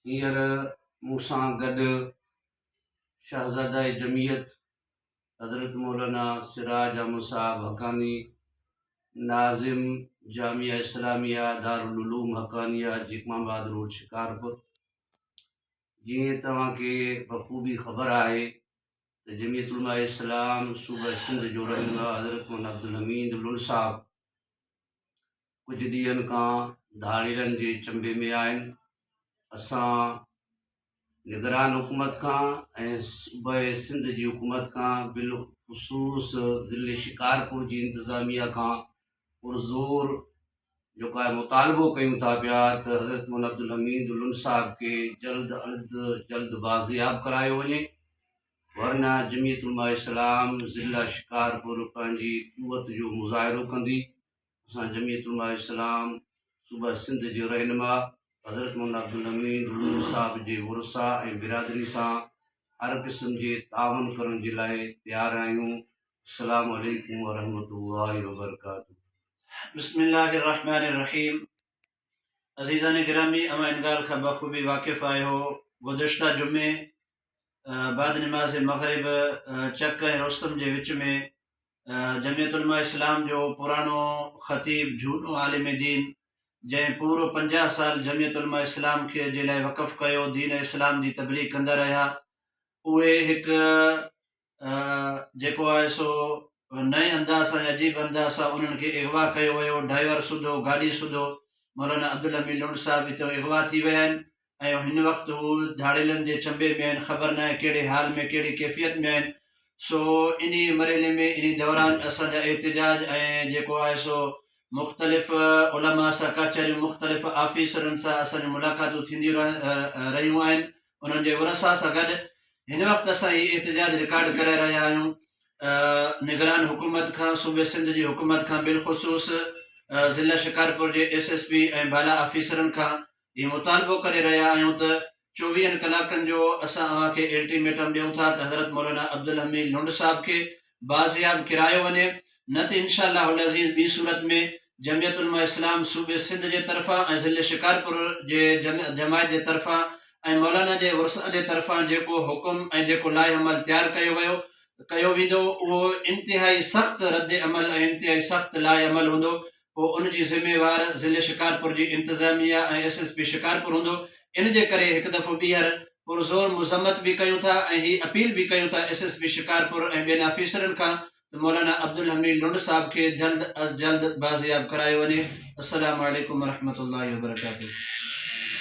हींअर मूंसां गॾु शहज़ादा जमीयत हज़रत मौलाना सिराज अहमद साहब हक़ानी, नाज़िम जामिया इस्लामिया दारुल उलूम हक़ानिया जिकमाबाद रोड शिकारपुर। जीअं तव्हांखे बख़ूबी ख़बर आहे त जमीयत उलमा इस्लाम सूबा सिंध जो रहनुमा हज़रत मौलाना अब्दुल हमीद लुन साहब कुझु ॾींहंनि खां धाड़ीरनि जे चंबे में आहिनि। असां निगरान हुकूमत खां ऐं सूबे सिंध जी हुकूमत खां बिलख़ुसूस ज़िले शिकारपुर जी इंतिज़ामिया खां पुरज़ोर जेको आहे मुतालबो कयूं था पिया त हज़रत मौलाना अब्दुल हमीद लुन साहब खे जल्द बाज़ियाब करायो वञे, वरना जमीयत उलमा इस्लाम ज़िला शिकारपुर पंहिंजी क़ुवत जो मुज़ाहिरो कंदी। असां जमीयत उलमा इस्लाम सूबा सिंध जो रहनुमा हज़रत मौलाना अब्दुल हमीद लुन साहब जे वुरसा ऐं बिरादरी सां हर क़िस्म जे तावन करण जे लाइ तयारु आहियूं। अस्सलामु अलैकुम वरहमतुल्लाहि वबरकातुहू। बिस्मिल्लाहिर्रहमानिर्रहीम। अज़ीज़ान गिरामी, अमा इन ॻाल्हि खां बख़ूबी वाक़िफ़ आहियो। गुज़िश्ता जुमे बाद नमाज़ मग़रिब चक ऐं रोस्तम जे विच में जमीयत उलमा इस्लाम जो पुराणो ख़तीब झूनो आलिम दीन जंहिं पूरो 50 साल जमीयत उलमा इस्लाम खे जे लाइ वक़फ़ कयो, दीन इस्लाम जी तबलीग कंदा रहिया, उहे हिकु जेको आहे सो नए अंदाज़ सां अजीब अंदाज़ सां उन्हनि खे अगवा कयो वियो। ड्राइवर सुधो, गाॾी सुधो, मौलाना अब्दुल हमीद लुन साहब हिते अगवा थी विया आहिनि ऐं हिन वक़्तु हू धाड़ेलनि जे चंबे में आहिनि। ख़बर न आहे कहिड़े हाल में, कहिड़ी कैफ़ियत में आहिनि। सो इन मरहले में, इन दौरान असांजा एहतिजाज ऐं जेको आहे सो मुख़्तलिफ़ उलमा सां कचहरियूं, मुख़्तलिफ़ ऑफिसरनि सां असांजी मुलाक़ातूं थींदियूं रहियूं आहिनि उन्हनि जे वरसा सां गॾु। हिन वक़्तु असां हीअ एहतिजाज रिकॉर्ड करे रहिया आहियूं निगरान हुकूमत खां, सूबे सिंध जी हुकूमत खां, बिलख़ुसूस ज़िला शिकारपुर जे SSP ऐं बाला ऑफिसरनि खां हीअ मुतालबो करे रहिया आहियूं त 24 कलाकनि जो असां अव्हांखे अल्टीमेटम ॾियूं था त हज़रत मौलाना अब्दुल हमीद लुंड साहब खे बाज़ियाब किरायो वञे, न त इंशाअल्लाह अज़ीज़ ॿी सूरत में जमीयत उलमा इस्लाम सूबे सिंध जे तरफ़ां ऐं ज़िले शिकारपुर जे जमायत जे तरफ़ां ऐं मौलाना जे वरसा जे तरफ़ां जेको हुकुम ऐं जेको लाइ अमल तयारु कयो वेंदो, उहो इंतिहाई सख़्तु रद्द अमल ऐं इंतिहाई सख़्तु लाइ अमल हूंदो। पोइ उनजी ज़िम्मेवार ज़िले शिकारपुर जी इंतिज़ामिया ऐं SSP शिकारपुर हूंदो। इन जे करे हिकु दफ़ो ॿीहर पुरज़ोर मुज़म्मत बि कयूं था ऐं हीअ अपील बि कयूं था SSP शिकारपुर ऐं ॿियनि ऑफिसरनि खां त मौलाना अब्दुल हमीद लुंड साहब खे जल्द अज़ जल्द बाज़ियाब करायो वञे। अस्सलामु अलैकुम वरहमतुल्लाहि वबरकातुहू।